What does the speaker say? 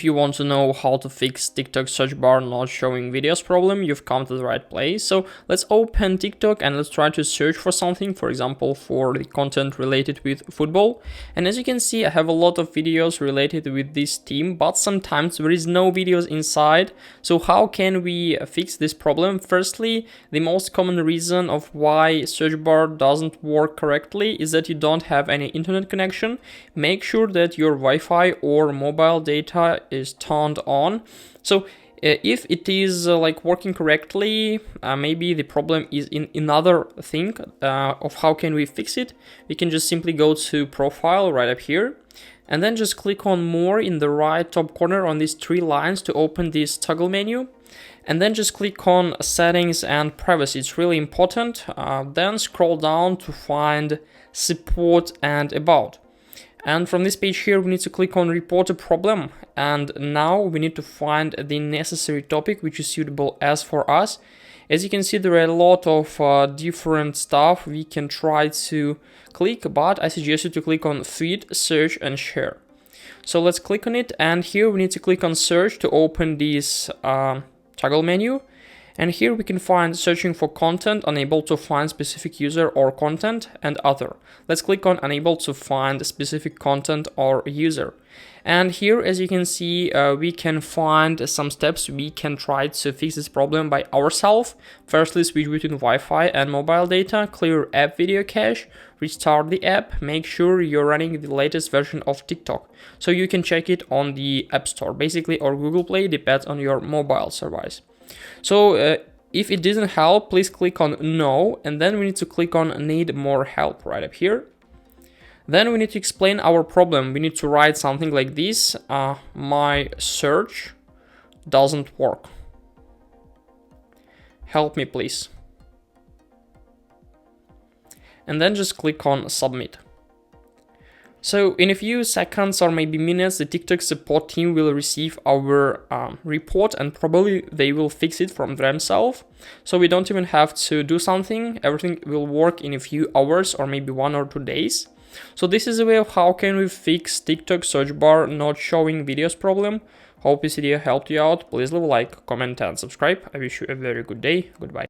If you want to know how to fix TikTok search bar not showing videos problem, you've come to the right place. So let's open TikTok and let's try to search for something, for example, for the content related with football. And as you can see, I have a lot of videos related with this team, but sometimes there is no videos inside. So how can we fix this problem? Firstly, the most common reason of why search bar doesn't work correctly is that you don't have any internet connection. Make sure that your Wi-Fi or mobile data is turned on. So if it is working correctly, maybe the problem is in another thing of how can we fix it. We can just simply go to profile right up here and then just click on more in the right top corner on these three lines to open this toggle menu, and then just click on settings and privacy. It's really important. Then scroll down to find support and about. And from this page here, we need to click on report a problem. And now we need to find the necessary topic which is suitable as for us. As you can see, there are a lot of different stuff we can try to click, but I suggest you to click on feed, search and share. So let's click on it. And here we need to click on search to open this toggle menu. And here we can find searching for content, unable to find specific user or content, and other. Let's click on unable to find specific content or user. And here, as you can see, we can find some steps we can try to fix this problem by ourselves. Firstly, switch between Wi-Fi and mobile data, clear app video cache, restart the app, make sure you're running the latest version of TikTok. So you can check it on the App Store, basically, or Google Play, depends on your mobile service. So if it didn't help, please click on no, and then we need to click on need more help right up here. Then we need to explain our problem. We need to write something like this: my search doesn't work. Help me, please. And then just click on submit. So in a few seconds or maybe minutes, the TikTok support team will receive our report, and probably they will fix it from themselves. So we don't even have to do something. Everything will work in a few hours or maybe 1 or 2 days. So this is a way of how can we fix TikTok search bar not showing videos problem. Hope this video helped you out. Please leave a like, comment and subscribe. I wish you a very good day. Goodbye.